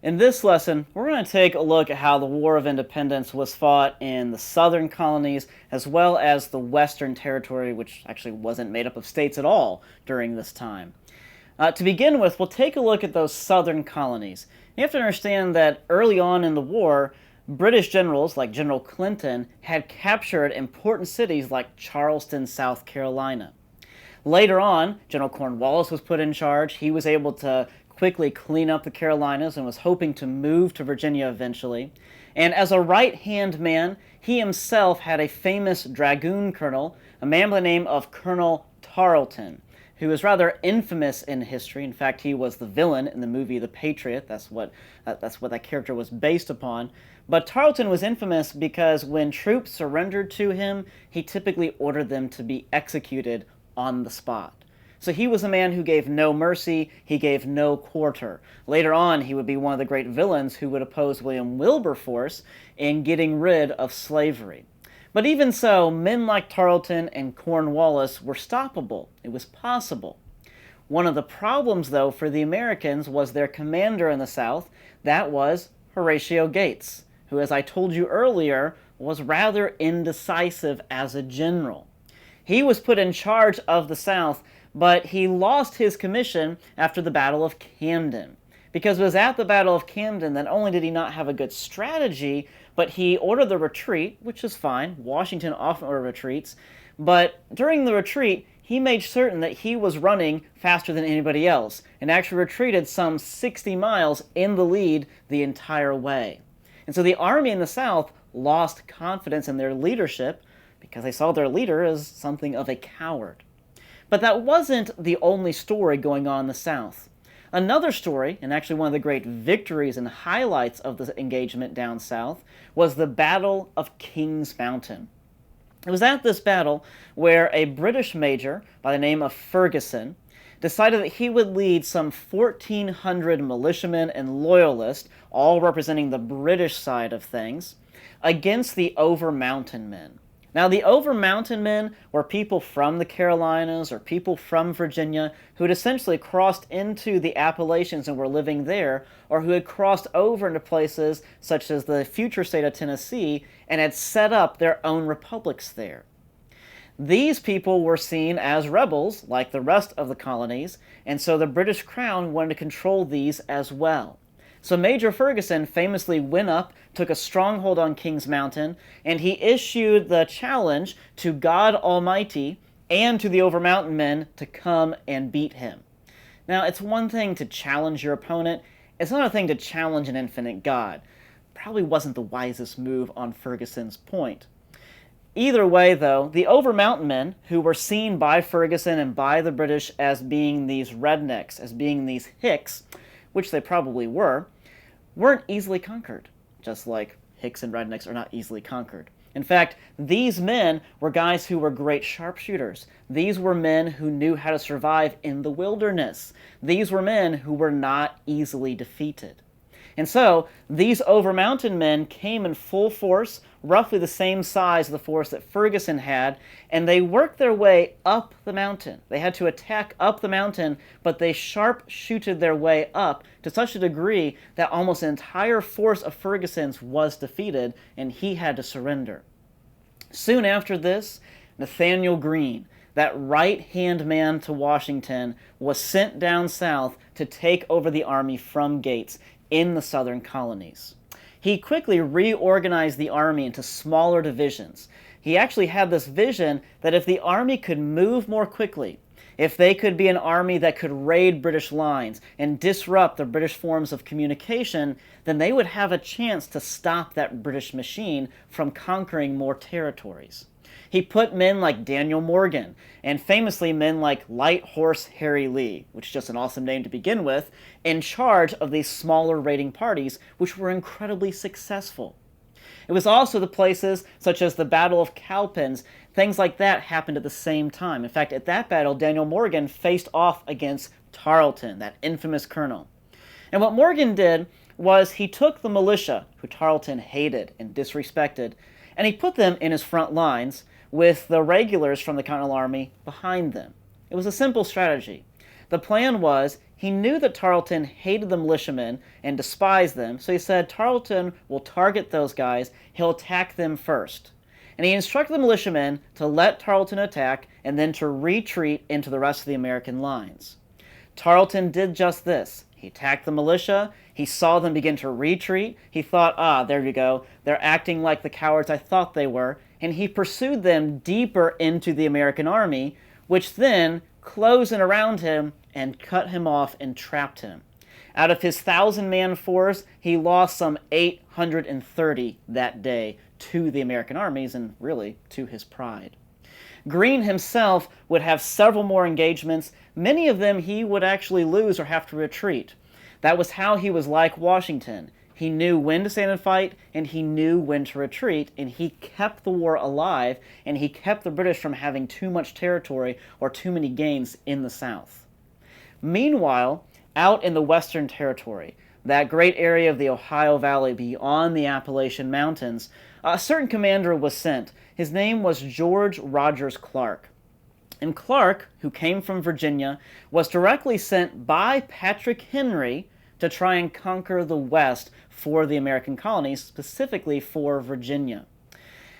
In this lesson, we're going to take a look at how the War of Independence was fought in the southern colonies as well as the Western Territory, which actually wasn't made up of states at all during this time. To begin with, we'll take a look at those southern colonies. You have to understand that early on in the war, British generals like General Clinton had captured important cities like Charleston, South Carolina. Later on, General Cornwallis was put in charge. He was able to quickly clean up the Carolinas and was hoping to move to Virginia eventually. And as a right-hand man, he himself had a famous dragoon colonel, a man by the name of Colonel Tarleton, who is rather infamous in history. In fact, he was the villain in the movie The Patriot. That's what that character was based upon. But Tarleton was infamous because when troops surrendered to him, he typically ordered them to be executed on the spot. So he was a man who gave no mercy, he gave no quarter. Later on, he would be one of the great villains who would oppose William Wilberforce in getting rid of slavery. But even so, men like Tarleton and Cornwallis were stoppable. It was possible. One of the problems, though, for the Americans was their commander in the South. That was Horatio Gates, who, as I told you earlier, was rather indecisive as a general. He was put in charge of the South, but he lost his commission after the Battle of Camden. Because it was at the Battle of Camden that not only did he not have a good strategy, but he ordered the retreat, which is fine. Washington often ordered retreats. But during the retreat, he made certain that he was running faster than anybody else, and actually retreated some 60 miles in the lead the entire way. And so the army in the South lost confidence in their leadership because they saw their leader as something of a coward. But that wasn't the only story going on in the South. Another story, and actually one of the great victories and highlights of the engagement down south, was the Battle of Kings Mountain. It was at this battle where a British major by the name of Ferguson decided that he would lead some 1,400 militiamen and loyalists, all representing the British side of things, against the Over Mountain men. Now, the Over Mountain men were people from the Carolinas or people from Virginia who had essentially crossed into the Appalachians and were living there, or who had crossed over into places such as the future state of Tennessee and had set up their own republics there. These people were seen as rebels, like the rest of the colonies, and so the British Crown wanted to control these as well. So Major Ferguson famously went up, took a stronghold on Kings Mountain, and he issued the challenge to God Almighty and to the Over Mountain men to come and beat him. Now, it's one thing to challenge your opponent. It's another thing to challenge an infinite God. Probably wasn't the wisest move on Ferguson's point. Either way, though, the Over Mountain men, who were seen by Ferguson and by the British as being these rednecks, as being these hicks, which they probably weren't easily conquered, just like hicks and rednecks are not easily conquered. In fact, these men were guys who were great sharpshooters. These were men who knew how to survive in the wilderness. These were men who were not easily defeated. And so, these Over Mountain men came in full force, roughly the same size of the force that Ferguson had, and they worked their way up the mountain. They had to attack up the mountain, but they sharp-shooted their way up to such a degree that almost an entire force of Ferguson's was defeated, and he had to surrender. Soon after this, Nathanael Greene, that right-hand man to Washington, was sent down south to take over the army from Gates in the southern colonies. He quickly reorganized the army into smaller divisions. He actually had this vision that if the army could move more quickly, if they could be an army that could raid British lines and disrupt the British forms of communication, then they would have a chance to stop that British machine from conquering more territories. He put men like Daniel Morgan, and famously men like Light Horse Harry Lee, which is just an awesome name to begin with, in charge of these smaller raiding parties, which were incredibly successful. It was also the places such as the Battle of Cowpens, things like that happened at the same time. In fact, at that battle, Daniel Morgan faced off against Tarleton, that infamous colonel. And what Morgan did was he took the militia, who Tarleton hated and disrespected, and he put them in his front lines with the regulars from the Continental Army behind them. It was a simple strategy. The plan was, he knew that Tarleton hated the militiamen and despised them, so he said Tarleton will target those guys, he'll attack them first. And he instructed the militiamen to let Tarleton attack and then to retreat into the rest of the American lines. Tarleton did just this. He attacked the militia, he saw them begin to retreat, he thought, there you go, they're acting like the cowards I thought they were, and he pursued them deeper into the American army, which then closed in around him and cut him off and trapped him. Out of his 1,000-man force, he lost some 830 that day to the American armies and really to his pride. Greene himself would have several more engagements. Many of them he would actually lose or have to retreat. That was how he was like Washington. He knew when to stand and fight, and he knew when to retreat, and he kept the war alive, and he kept the British from having too much territory or too many gains in the South. Meanwhile, out in the Western Territory, that great area of the Ohio Valley beyond the Appalachian Mountains, a certain commander was sent. His name was George Rogers Clark. And Clark, who came from Virginia, was directly sent by Patrick Henry to try and conquer the West for the American colonies, specifically for Virginia.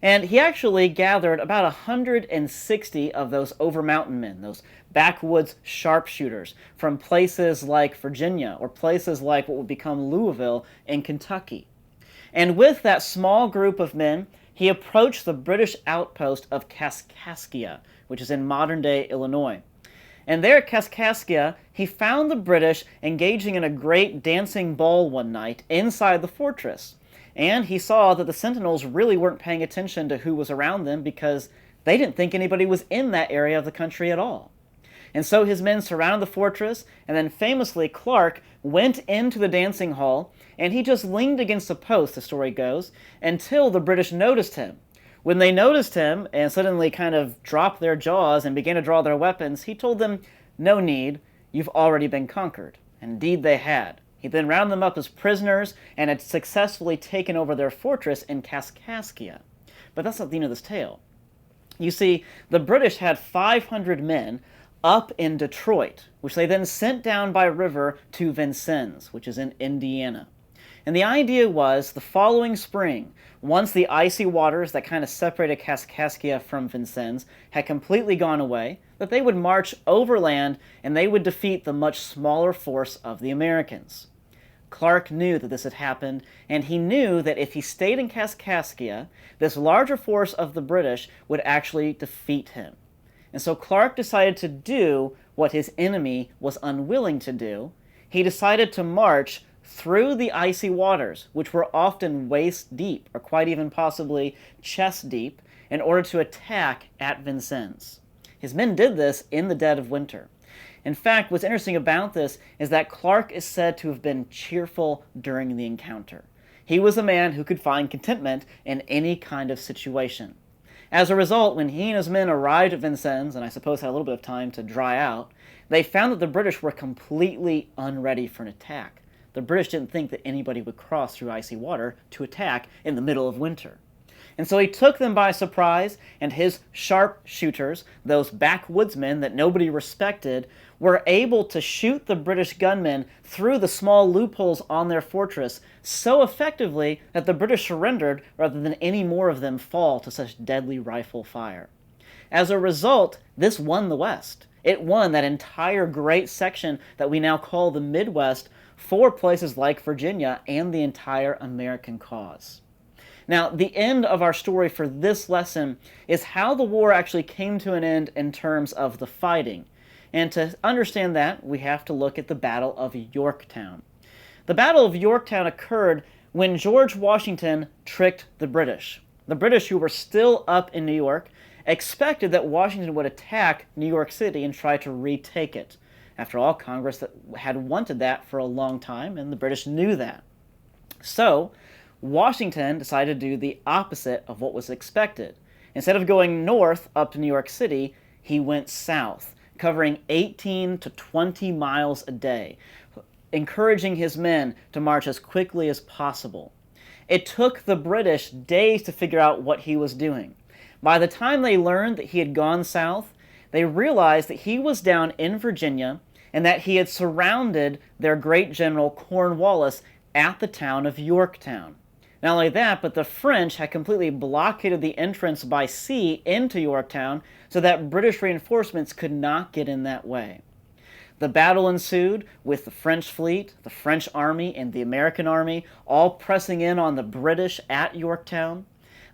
And he actually gathered about 160 of those over-mountain men, those backwoods sharpshooters, from places like Virginia or places like what would become Louisville in Kentucky. And with that small group of men, he approached the British outpost of Kaskaskia, which is in modern-day Illinois. And there at Kaskaskia, he found the British engaging in a great dancing ball one night inside the fortress. And he saw that the sentinels really weren't paying attention to who was around them because they didn't think anybody was in that area of the country at all. And so his men surrounded the fortress, and then famously Clark went into the dancing hall, and he just leaned against a post, the story goes, until the British noticed him. When they noticed him and suddenly kind of dropped their jaws and began to draw their weapons, he told them, "No need, you've already been conquered." And indeed they had. He then rounded them up as prisoners and had successfully taken over their fortress in Kaskaskia. But that's not the end of this tale. You see, the British had 500 men up in Detroit, which they then sent down by river to Vincennes, which is in Indiana. And the idea was, the following spring, once the icy waters that kind of separated Kaskaskia from Vincennes had completely gone away, that they would march overland and they would defeat the much smaller force of the Americans. Clark knew that this had happened, and he knew that if he stayed in Kaskaskia, this larger force of the British would actually defeat him. And so Clark decided to do what his enemy was unwilling to do. He decided to march through the icy waters, which were often waist deep, or quite even possibly chest deep, in order to attack at Vincennes. His men did this in the dead of winter. In fact, what's interesting about this is that Clark is said to have been cheerful during the encounter. He was a man who could find contentment in any kind of situation. As a result, when he and his men arrived at Vincennes, and I suppose had a little bit of time to dry out, they found that the British were completely unready for an attack. The British didn't think that anybody would cross through icy water to attack in the middle of winter. And so he took them by surprise, and his sharpshooters, those backwoodsmen that nobody respected, were able to shoot the British gunmen through the small loopholes on their fortress so effectively that the British surrendered rather than any more of them fall to such deadly rifle fire. As a result, this won the West. It won that entire great section that we now call the Midwest for places like Virginia and the entire American cause. Now, the end of our story for this lesson is how the war actually came to an end in terms of the fighting. And to understand that, we have to look at the Battle of Yorktown. The Battle of Yorktown occurred when George Washington tricked the British. The British, who were still up in New York, expected that Washington would attack New York City and try to retake it. After all, Congress had wanted that for a long time, and the British knew that. So, Washington decided to do the opposite of what was expected. Instead of going north up to New York City, he went south, covering 18 to 20 miles a day, encouraging his men to march as quickly as possible. It took the British days to figure out what he was doing. By the time they learned that he had gone south, they realized that he was down in Virginia, and that he had surrounded their great general Cornwallis at the town of Yorktown. Not only that, but the French had completely blockaded the entrance by sea into Yorktown so that British reinforcements could not get in that way. The battle ensued with the French fleet, the French army, and the American army all pressing in on the British at Yorktown.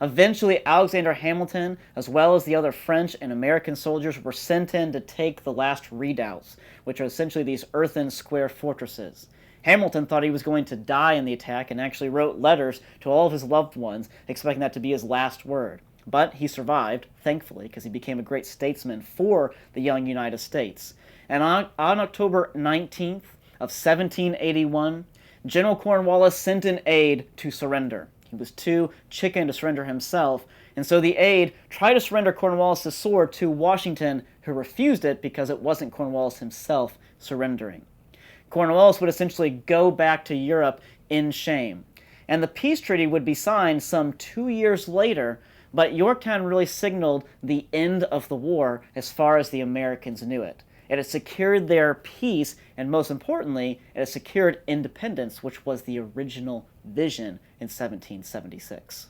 Eventually, Alexander Hamilton, as well as the other French and American soldiers, were sent in to take the last redoubts, which are essentially these earthen square fortresses. Hamilton thought he was going to die in the attack and actually wrote letters to all of his loved ones, expecting that to be his last word. But he survived, thankfully, because he became a great statesman for the young United States. And on October 19th of 1781, General Cornwallis sent an aide to surrender. He was too chicken to surrender himself, and so the aide tried to surrender Cornwallis' sword to Washington, who refused it because it wasn't Cornwallis himself surrendering. Cornwallis would essentially go back to Europe in shame. And the peace treaty would be signed some 2 years later, but Yorktown really signaled the end of the war as far as the Americans knew it. It had secured their peace, and most importantly, it had secured independence, which was the original vision in 1776.